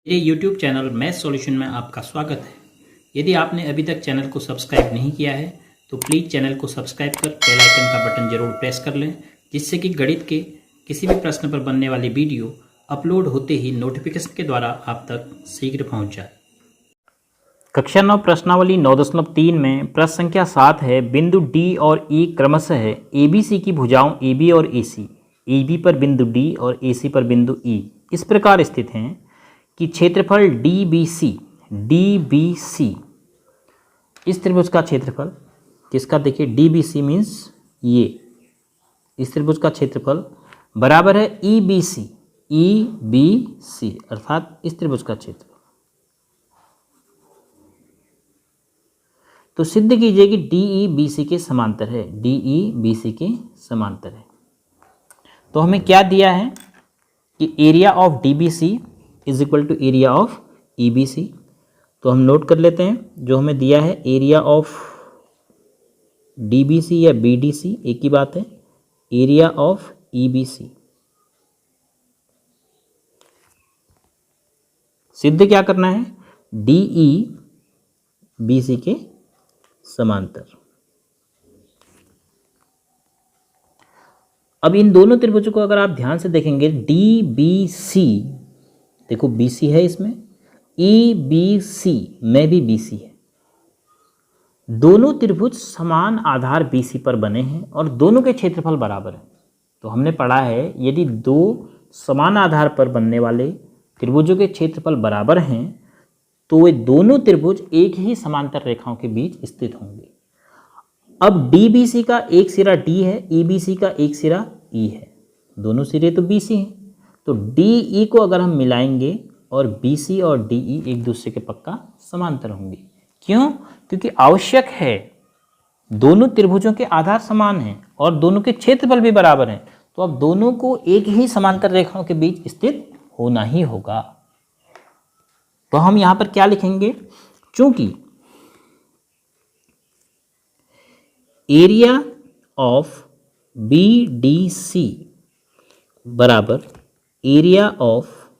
मेरे YouTube channel math solution में आपका स्वागत है। यदि आपने अभी तक चैनल को सब्सक्राइब नहीं किया है तो प्लीज़ चैनल को सब्सक्राइब कर बेल आइकन का बटन जरूर प्रेस कर लें, जिससे कि गणित के किसी भी प्रश्न पर बनने वाली वीडियो अपलोड होते ही नोटिफिकेशन के द्वारा आप तक शीघ्र पहुँच जाए। कक्षा 9 प्रश्नावली 9.3 में प्रश्न संख्या 7 है। बिंदु डी और ई क्रमशः ए बी सी की भुजाओं ए बी और ए सी, ए बी पर बिंदु डी और ए सी पर बिंदु ई इस प्रकार स्थित हैं कि क्षेत्रफल डी बी सी, इस त्रिभुज का क्षेत्रफल किसका, देखिए डी बी सी मीन्स ये, इस त्रिभुज का क्षेत्रफल बराबर है ई बी सी अर्थात इस त्रिभुज का क्षेत्रफल। तो सिद्ध कीजिए कि डी ई बी सी के समांतर है, डी ई बी सी के समांतर है। तो हमें क्या दिया है कि area of D B C is equal to area of E B C. तो हम नोट कर लेते हैं जो हमें दिया है, area of D B C या बी डी सी एक ही बात है, area of E B C. सिद्ध क्या करना है, डी ई बी सी के समांतर। अब इन दोनों त्रिभुजों को अगर आप ध्यान से देखेंगे, डी बी सी, देखो बी सी है इसमें, ई बी सी में भी बी सी है, दोनों त्रिभुज समान आधार बी सी पर बने हैं और दोनों के क्षेत्रफल बराबर हैं। तो हमने पढ़ा है यदि दो समान आधार पर बनने वाले त्रिभुजों के क्षेत्रफल बराबर हैं तो वे दोनों त्रिभुज एक ही समांतर रेखाओं के बीच स्थित होंगे। अब डी बी सी का एक सिरा डी है, ई बी सी का एक सिरा ई है, दोनों सिरे तो बी सी हैं। तो डी ई को अगर हम मिलाएंगे और बी सी और डी ई एक दूसरे के पक्का समांतर होंगे। क्यों? क्योंकि आवश्यक है, दोनों त्रिभुजों के आधार समान हैं और दोनों के क्षेत्रफल भी बराबर हैं, तो अब दोनों को एक ही समांतर रेखाओं के बीच स्थित होना ही होगा। तो हम यहां पर क्या लिखेंगे, चूंकि area of B D C बराबर area of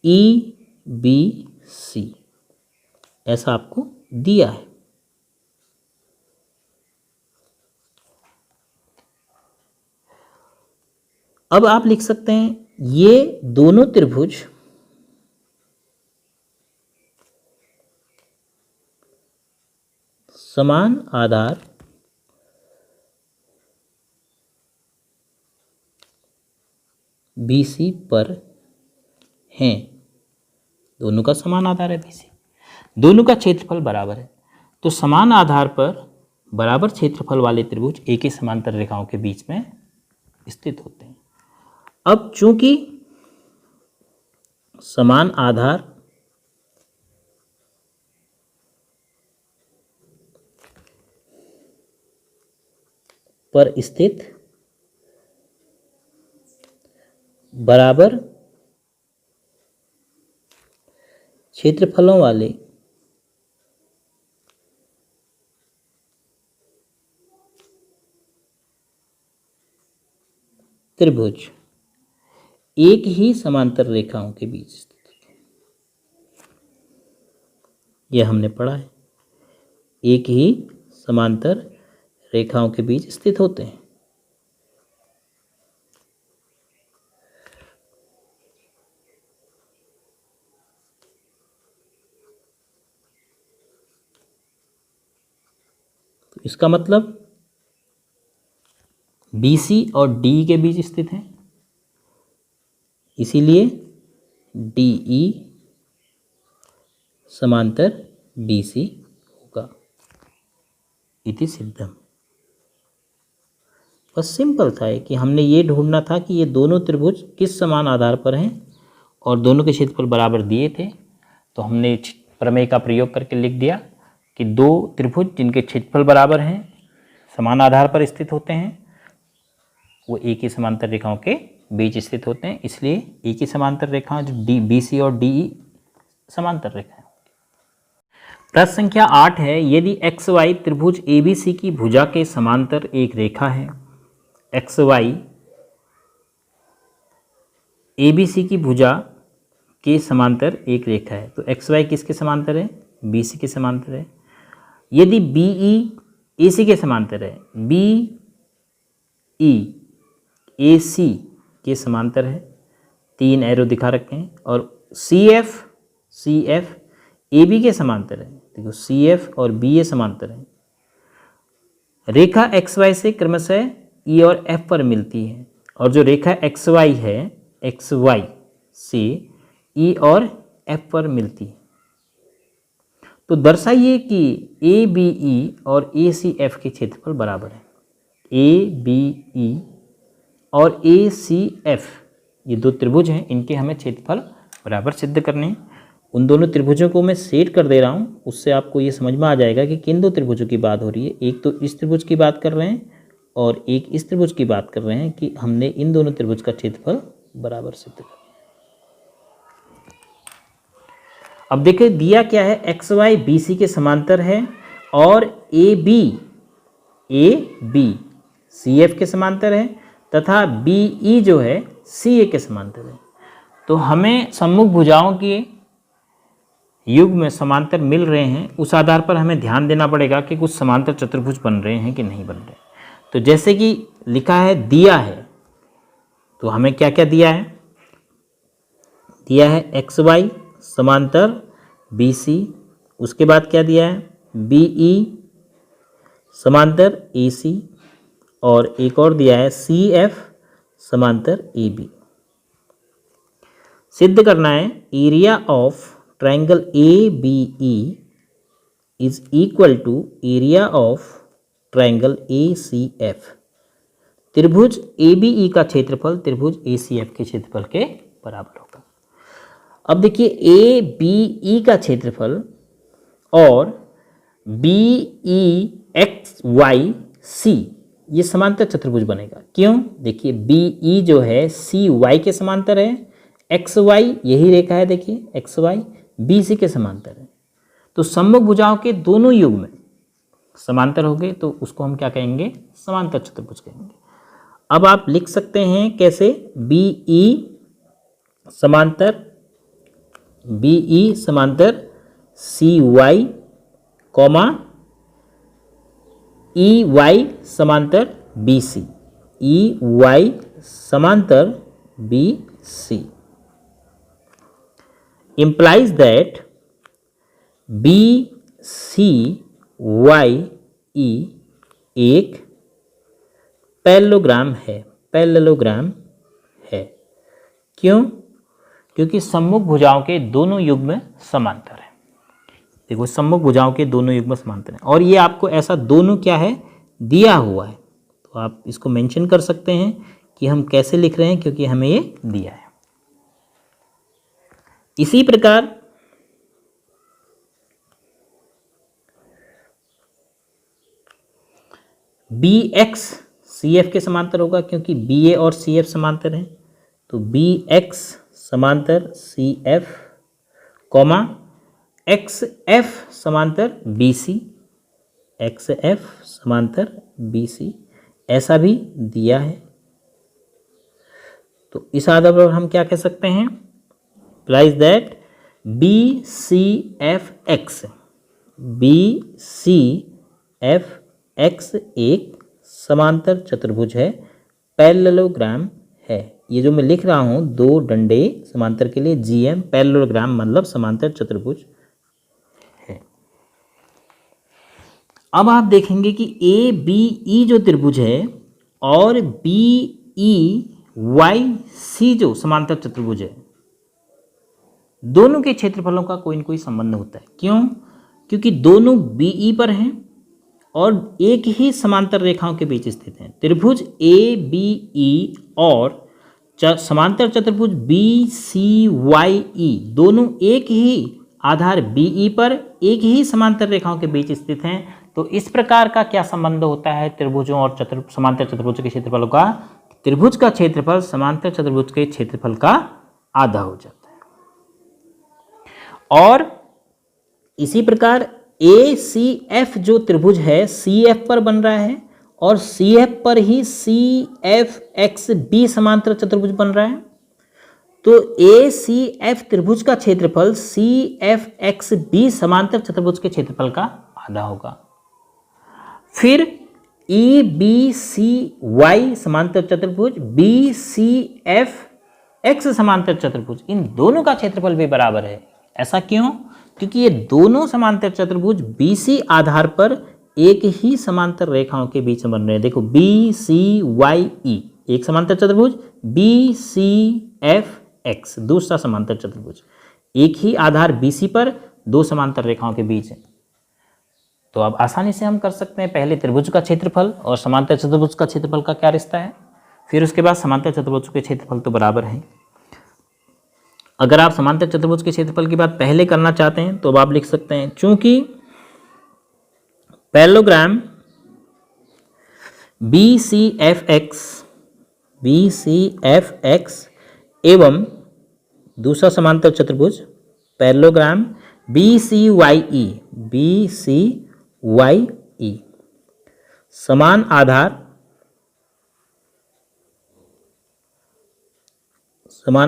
E B C, ऐसा आपको दिया है। अब आप लिख सकते हैं ये दोनों त्रिभुज समान आधार बी सी पर हैं, दोनों का समान आधार है बी सी, दोनों का क्षेत्रफल बराबर है। तो समान आधार पर बराबर क्षेत्रफल वाले त्रिभुज एक ही समांतर रेखाओं के बीच में स्थित होते हैं। अब चूंकि समान आधार पर स्थित बराबर क्षेत्रफलों वाले त्रिभुज एक ही समांतर रेखाओं के बीच स्थित है। यह हमने पढ़ा है, एक ही समांतर रेखाओं के बीच स्थित होते हैं। तो इसका मतलब बी सी और डी के बीच स्थित है, इसीलिए डी ई समांतर बी सी होगा, इति सिद्धम। बस सिंपल था कि हमने ये ढूंढना था कि ये दोनों त्रिभुज किस समान आधार पर हैं और दोनों के क्षेत्रफल बराबर दिए थे। तो हमने प्रमेय का प्रयोग करके लिख दिया कि दो त्रिभुज जिनके क्षेत्रफल बराबर हैं, समान आधार पर स्थित होते हैं, वो एक ही समांतर रेखाओं के बीच स्थित होते हैं, इसलिए एक ही समांतर रेखा जो डी बी सी और डी ई समांतर रेखा है। प्रश्न संख्या 8 है। यदि एक्स वाई त्रिभुज ए बी सी की भुजा के समांतर एक रेखा है, X Y A B C की भुजा के समांतर एक रेखा है, तो एक्स वाई किसके समांतर है? बी सी के समांतर है। यदि बी ई ए सी के समांतर है, बी ई ए सी के समांतर है, 3 एरो दिखा रखे हैं, और सी एफ ए बी के समांतर है। देखो सी एफ और बी ए समांतर है। रेखा एक्स वाई से क्रमशः ई और एफ पर मिलती है, और जो रेखा एक्स वाई है, एक्स वाई से ई और एफ पर मिलती है। तो दर्शाइए कि ए बी ई और ए सी एफ के क्षेत्रफल बराबर है। ए बी ई और ए सी एफ ये 2 त्रिभुज हैं, इनके हमें क्षेत्रफल बराबर सिद्ध करने हैं। उन दोनों त्रिभुजों को मैं सेट कर दे रहा हूँ, उससे आपको ये समझ में आ जाएगा कि किन 2 त्रिभुजों की बात हो रही है। एक तो इस त्रिभुज की बात कर रहे हैं और एक इस त्रिभुज की बात कर रहे हैं कि हमने इन दोनों त्रिभुज का क्षेत्रफल बराबर सिद्ध कर। अब देखिए दिया क्या है, एक्स वाई बी सी के समांतर है और ए बी सी एफ के समांतर है तथा बी ई जो है सी ए के समांतर है। तो हमें सम्मुख भुजाओं के युग में समांतर मिल रहे हैं, उस आधार पर हमें ध्यान देना पड़ेगा कि कुछ समांतर चतुर्भुज बन रहे हैं कि नहीं बन रहे। तो जैसे कि लिखा है दिया है, तो हमें क्या क्या दिया है? दिया है एक्स वाई समांतर बी सी, उसके बाद क्या दिया है? बी ई समांतर ए सी, और एक और दिया है सी एफ समांतर ए बी। सिद्ध करना है area of triangle A B E is equal to area of triangle A C F. त्रिभुज ए बी ई का क्षेत्रफल त्रिभुज ए सी एफ के क्षेत्रफल के बराबर होगा। अब देखिए ए बी ई का क्षेत्रफल और B E X Y C ये समांतर चतुर्भुज बनेगा। क्यों? देखिए बी ई जो है सी वाई के समांतर है, एक्स वाई यही रेखा है, देखिए एक्स वाई बी सी के समांतर है। तो सम्मुख भुजाओं के दोनों युग में समांतर हो गए, तो उसको हम क्या कहेंगे? समांतर चतुर्भुज कहेंगे। अब आप लिख सकते हैं कैसे? बी ई समांतर C Y comma E Y समांतर बी सी, ई वाई समांतर B C implies that B C Y E एक पैरेललोग्राम है। क्यों? क्योंकि सम्मुख भुजाओं के दोनों युग में समांतर है। देखो सम्मुख भुजाओं के दोनों युग में समांतर है, और ये आपको ऐसा दोनों क्या है दिया हुआ है, तो आप इसको मेंशन कर सकते हैं कि हम कैसे लिख रहे हैं, क्योंकि हमें ये दिया है। इसी प्रकार बी एक्स सी एफ के समांतर होगा, क्योंकि बी ए और सी एफ समांतर हैं। तो बी एक्स समांतर C F comma X F समांतर बी सी, एक्स एफ समांतर बी सी, ऐसा भी दिया है। तो इस आधार पर हम क्या कह सकते हैं? implies that B C F X एक समांतर चतुर्भुज है, पैरेललोग्राम है। ये जो मैं लिख रहा हूँ 2 डंडे समांतर के लिए जीएम, पैरेललोग्राम मतलब समांतर चतुर्भुज है। अब आप देखेंगे कि ए बी ई जो त्रिभुज है और बी ई वाई सी जो समांतर चतुर्भुज है, दोनों के क्षेत्रफलों का कोई न कोई संबंध होता है। क्यों? क्योंकि दोनों बीई पर हैं और एक ही समांतर रेखाओं के बीच स्थित हैं। त्रिभुज ए बी ई और समांतर चतुर्भुज बी सी वाई ई दोनों एक ही आधार बीई पर एक ही समांतर रेखाओं के बीच स्थित हैं। तो इस प्रकार का क्या संबंध होता है त्रिभुजों और समांतर चतुर्भुज के क्षेत्रफलों का? त्रिभुज का क्षेत्रफल समांतर चतुर्भुज के क्षेत्रफल का आधा हो जाता है। और इसी प्रकार ए सी एफ जो त्रिभुज है सी एफ पर बन रहा है और सी एफ पर ही सी एफ एक्स बी समांतर चतुर्भुज बन रहा है। तो ACF त्रिभुज का क्षेत्रफल CFXB समांतर चतुर्भुज के क्षेत्रफल का आधा होगा। फिर EBCY समांतर चतुर्भुज, BCFX समांतर चतुर्भुज, इन दोनों का क्षेत्रफल भी बराबर है। ऐसा क्यों? क्योंकि ये दोनों समांतर चतुर्भुज BC आधार पर एक ही समांतर रेखाओं के बीच में बन रहे हैं। देखो BCYE एक समांतर चतुर्भुज, BCFX दूसरा समांतर चतुर्भुज, एक ही आधार BC पर दो समांतर रेखाओं के बीच है। तो अब आसानी से हम कर सकते हैं, पहले त्रिभुज का क्षेत्रफल और समांतर चतुर्भुज का क्षेत्रफल का क्या रिश्ता है, फिर उसके बाद समांतर चतुर्भुज के क्षेत्रफल तो बराबर है। अगर आप समांतर चतुर्भुज के क्षेत्रफल की बात पहले करना चाहते हैं तो अब आप लिख सकते हैं, चूंकि पैरेललोग्राम BCFX एवं दूसरा समांतर चतुर्भुज पैरेललोग्राम BCYE समान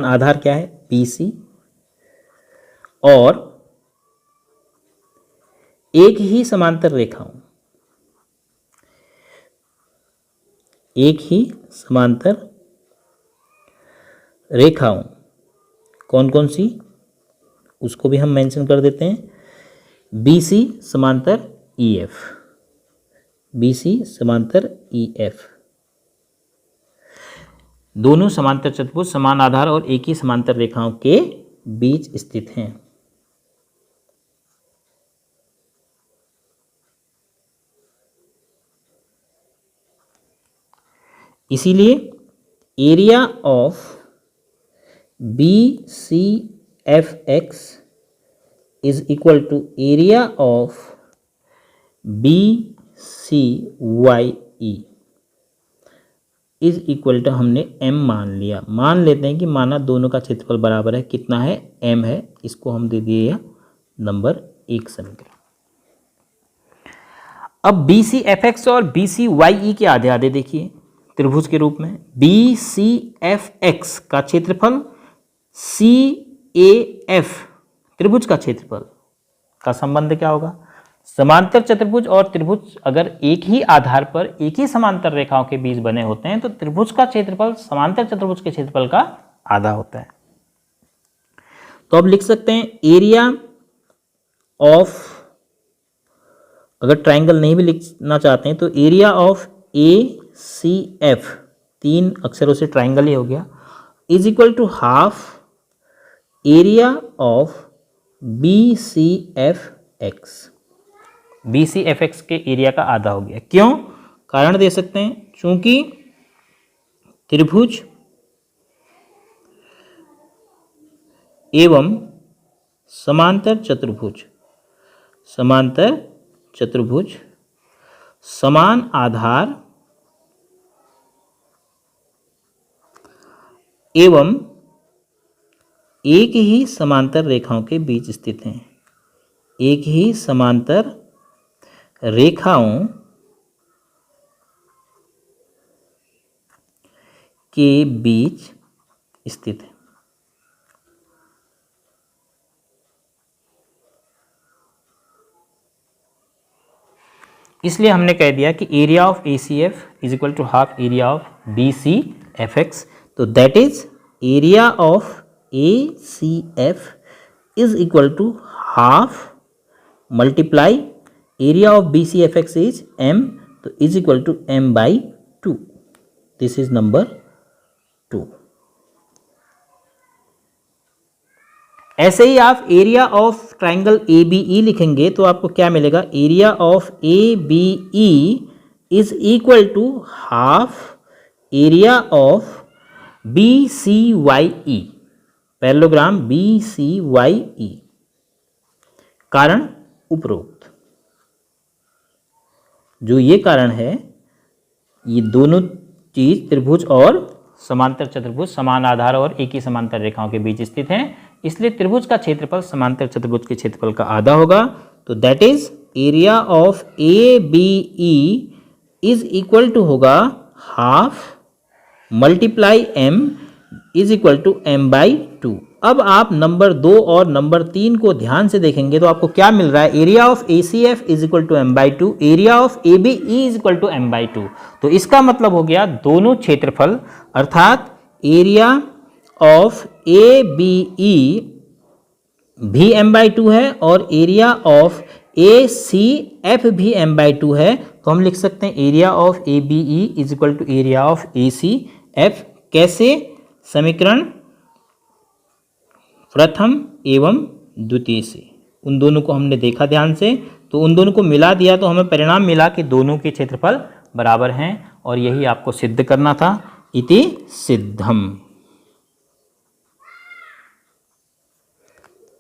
आधार क्या है? BC, और एक ही समांतर रेखाओं कौन कौन सी, उसको भी हम मेंशन कर देते हैं। BC समांतर EF, दोनों समांतर चतुर्भुज समान आधार और एक ही समांतर रेखाओं के बीच स्थित हैं। इसीलिए area of BCFX is equal to area of BCYE is equal to, हमने M मान लिया, मान लेते हैं कि माना दोनों का क्षेत्रफल बराबर है, कितना है? M है, इसको हम दे दिए नंबर 1 समीकरण। अब BCFX और BCYE के आधे आधे देखिए त्रिभुज के रूप में। BCFX का क्षेत्रफल CAF त्रिभुज का क्षेत्रफल का संबंध क्या होगा? समांतर चतुर्भुज और त्रिभुज अगर एक ही आधार पर एक ही समांतर रेखाओं के बीच बने होते हैं तो त्रिभुज का क्षेत्रफल समांतर चतुर्भुज के क्षेत्रफल का आधा होता है। तो अब लिख सकते हैं एरिया ऑफ, अगर ट्रायंगल नहीं भी लिखना चाहते हैं तो एरिया ऑफ ACF, 3 अक्षरों से ट्रायंगल ही हो गया, is equal to half area of BCFX के एरिया का आधा हो गया। क्यों? कारण दे सकते हैं, चूंकि त्रिभुज एवं समांतर चतुर्भुज समान आधार एवं एक ही समांतर रेखाओं के बीच स्थित हैं। एक ही समांतर रेखाओं के बीच स्थित है। इसलिए हमने कह दिया कि area of ACF is equal to half area of BCFX। तो that is area of ACF is equal to half multiply area of BCFX is M, तो is equal to M/2। This is number 2। ऐसे ही आप area of triangle ABE लिखेंगे तो आपको क्या मिलेगा? Area of ABE is equal to half area of BCYE, parallelogram BCYE। कारण उपरोक्त। जो ये कारण है, ये दोनों चीज त्रिभुज और समांतर चतुर्भुज समान आधार और एक ही समांतर रेखाओं के बीच स्थित हैं, इसलिए त्रिभुज का क्षेत्रफल समांतर चतुर्भुज के क्षेत्रफल का आधा होगा। तो that is area of ABE is equal to होगा half multiply M is equal to M/2। अब आप नंबर 2 और नंबर 3 को ध्यान से देखेंगे तो आपको क्या मिल रहा है, area of ACF is equal to m/2, area of ABE is equal to m/2। तो इसका मतलब हो गया दोनों क्षेत्रफल अर्थात एरिया ऑफ ABE भी m/2 है और एरिया ऑफ ACF भी m/2 है। तो हम लिख सकते हैं area of ABE is equal to area of ACF। कैसे? समीकरण प्रथम एवं द्वितीय से उन दोनों को हमने देखा ध्यान से, तो उन दोनों को मिला दिया तो हमें परिणाम मिला कि दोनों के क्षेत्रफल बराबर हैं और यही आपको सिद्ध करना था। इति सिद्धम।